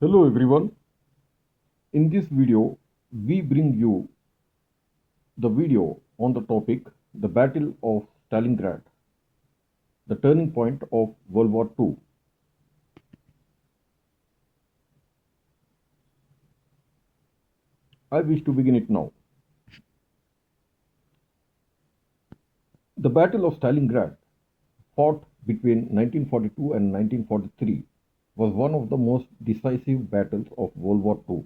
Hello everyone. In this video, we bring you the video on the topic The Battle of Stalingrad, the turning point of World War II. I wish to begin it now. The Battle of Stalingrad, fought between 1942 and 1943, was one of the most decisive battles of World War II.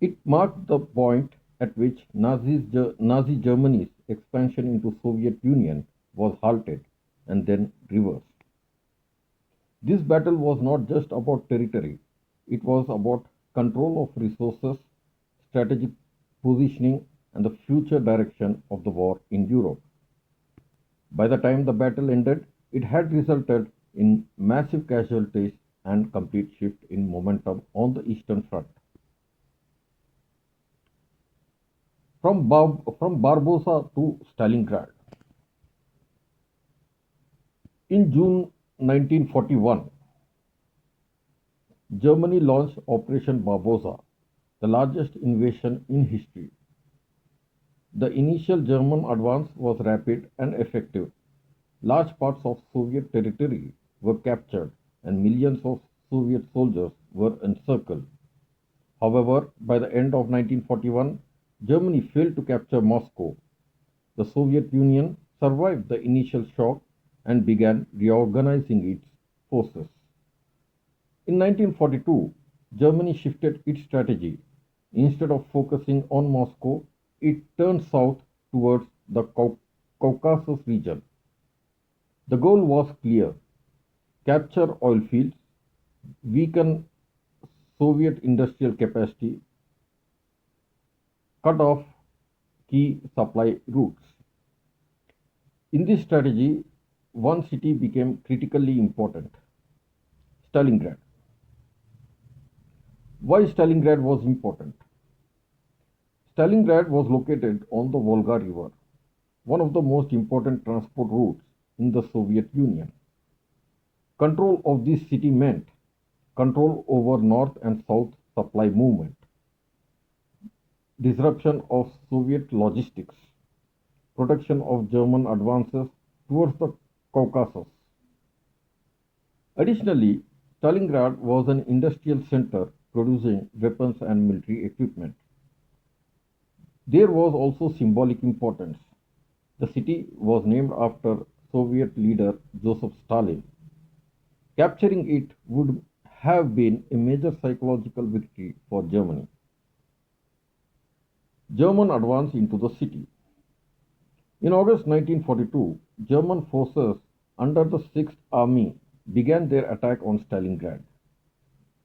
It marked the point at which Nazi Germany's expansion into Soviet Union was halted and then reversed. This battle was not just about territory, it was about control of resources, strategic positioning, and the future direction of the war in Europe. By the time the battle ended, it had resulted in massive casualties and complete shift in momentum on the Eastern Front. From Barbarossa to Stalingrad. In June 1941, Germany launched Operation Barbarossa, the largest invasion in history. The initial German advance was rapid and effective. Large parts of Soviet territory were captured and millions of Soviet soldiers were encircled. However, by the end of 1941, Germany failed to capture Moscow. The Soviet Union survived the initial shock and began reorganizing its forces. In 1942, Germany shifted its strategy. Instead of focusing on Moscow, it turned south towards the Caucasus region. The goal was clear: capture oil fields, weaken Soviet industrial capacity, cut off key supply routes. In this strategy, one city became critically important: Stalingrad. Why Stalingrad was important? Stalingrad was located on the Volga River, one of the most important transport routes in the Soviet Union. Control of this city meant control over north and south supply movement, disruption of Soviet logistics, protection of German advances towards the Caucasus. Additionally, Stalingrad was an industrial center producing weapons and military equipment. There was also symbolic importance. The city was named after Soviet leader Joseph Stalin. Capturing it would have been a major psychological victory for Germany. German advance into the city. In August 1942, German forces under the 6th Army began their attack on Stalingrad.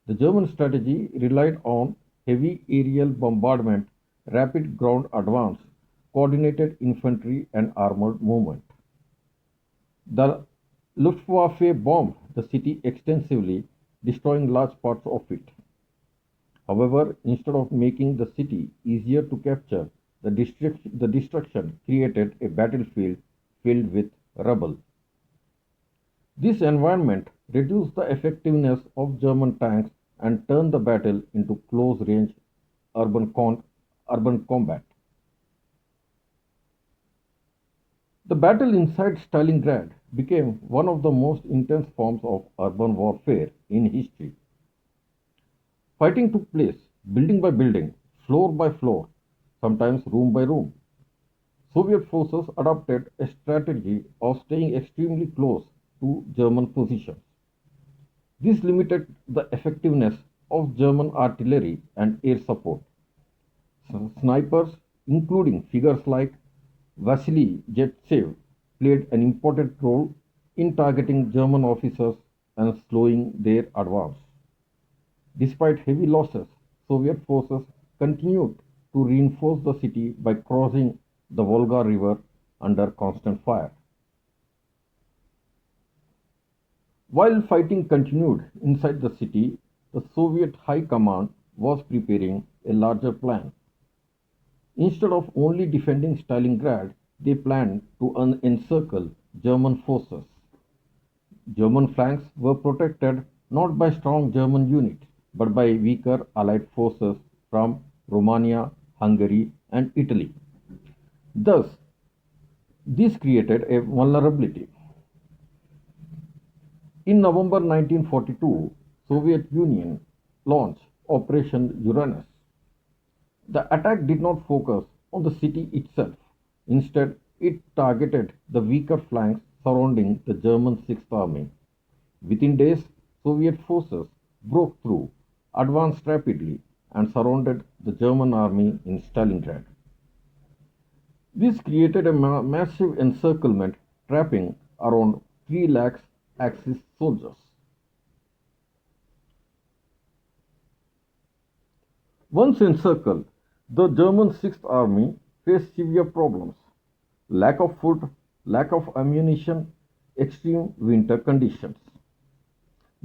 The German strategy relied on heavy aerial bombardment, rapid ground advance, coordinated infantry, and armored movement. The Luftwaffe bombed the city extensively, destroying large parts of it. However, instead of making the city easier to capture, the destruction created a battlefield filled with rubble. This environment reduced the effectiveness of German tanks and turned the battle into close-range urban combat. The battle inside Stalingrad became one of the most intense forms of urban warfare in history. Fighting took place building by building, floor by floor, sometimes room by room. Soviet forces adopted a strategy of staying extremely close to German positions. This limited the effectiveness of German artillery and air support. Snipers, including figures like Vasily Jetsev, played an important role in targeting German officers and slowing their advance. Despite heavy losses, Soviet forces continued to reinforce the city by crossing the Volga River under constant fire. While fighting continued inside the city, the Soviet High Command was preparing a larger plan. Instead of only defending Stalingrad, they planned to encircle German forces. German flanks were protected not by strong German units, but by weaker Allied forces from Romania, Hungary, and Italy. Thus, this created a vulnerability. In November 1942, Soviet Union launched Operation Uranus. The attack did not focus on the city itself. Instead, it targeted the weaker flanks surrounding the German Sixth Army. Within days, Soviet forces broke through, advanced rapidly, and surrounded the German army in Stalingrad. This created a massive encirclement, trapping around 3 lakhs Axis soldiers. Once encircled, the German Sixth Army faced severe problems: lack of food, lack of ammunition, extreme winter conditions.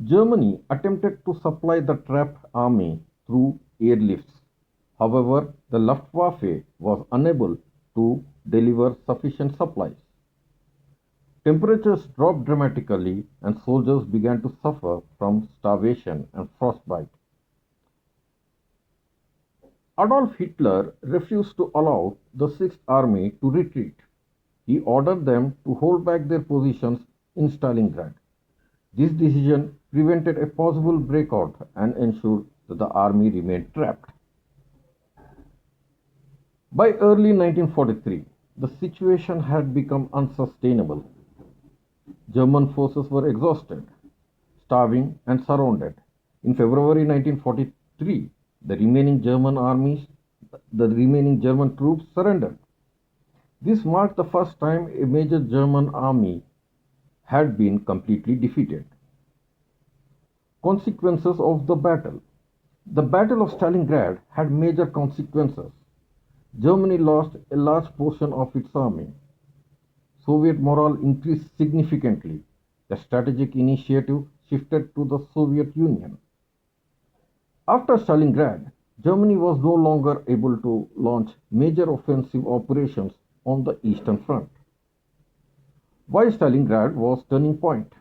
Germany attempted to supply the trapped army through airlifts. However, the Luftwaffe was unable to deliver sufficient supplies. Temperatures dropped dramatically and soldiers began to suffer from starvation and frostbite. Adolf Hitler refused to allow the Sixth Army to retreat. He ordered them to hold back their positions in Stalingrad. This decision prevented a possible breakout and ensured that the army remained trapped. By early 1943, the situation had become unsustainable. German forces were exhausted, starving, and surrounded. In February 1943, the remaining German troops surrendered. This marked the first time a major German army had been completely defeated. Consequences of the battle. The Battle of Stalingrad had major consequences. Germany lost a large portion of its army. Soviet morale increased significantly. The strategic initiative shifted to the Soviet Union. After Stalingrad, Germany was no longer able to launch major offensive operations on the Eastern Front. Why Stalingrad was turning point?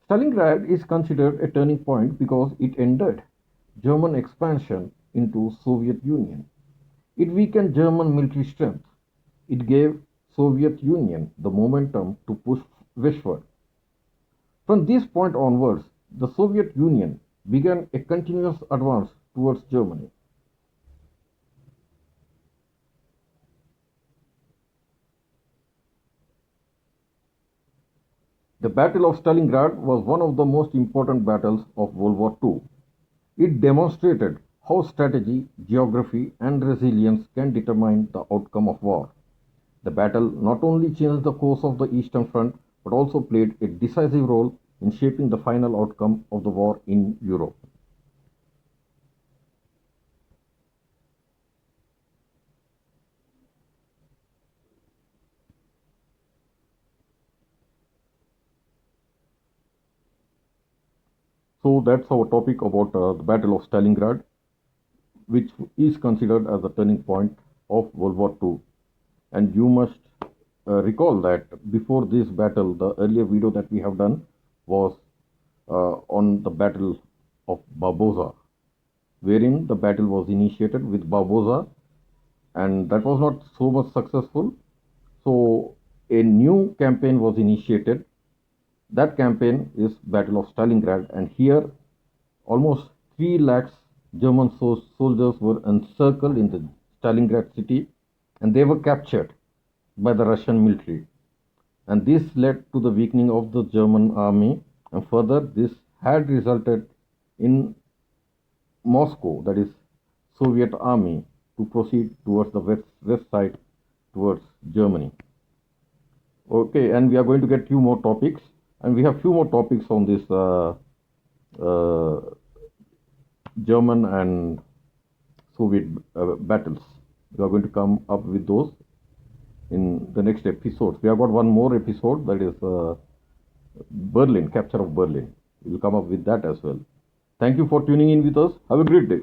Stalingrad is considered a turning point because it ended German expansion into Soviet Union. It weakened German military strength. It gave Soviet Union the momentum to push westward. From this point onwards, the Soviet Union began a continuous advance towards Germany. The Battle of Stalingrad was one of the most important battles of World War II. It demonstrated how strategy, geography, and resilience can determine the outcome of war. The battle not only changed the course of the Eastern Front but also played a decisive role in shaping the final outcome of the war in Europe. So that's our topic about the Battle of Stalingrad, which is considered as the turning point of World War II. And you must recall that before this battle, the earlier video that we have done was on the Battle of Barbarossa, wherein the battle was initiated with Barbarossa, and that was not so much successful. So a new campaign was initiated. That campaign is Battle of Stalingrad, and here almost 3 lakhs German soldiers were encircled in the Stalingrad city, and they were captured by the Russian military. And this led to the weakening of the German army, and further this had resulted in Moscow, that is Soviet army, to proceed towards the west side towards Germany. Okay, and we are going to get few more topics, and we have few more topics on this German and Soviet battles. We are going to come up with those in the next episode. We have got one more episode, that is Berlin, capture of Berlin. We will come up with that as well. Thank you for tuning in with us. Have a great day.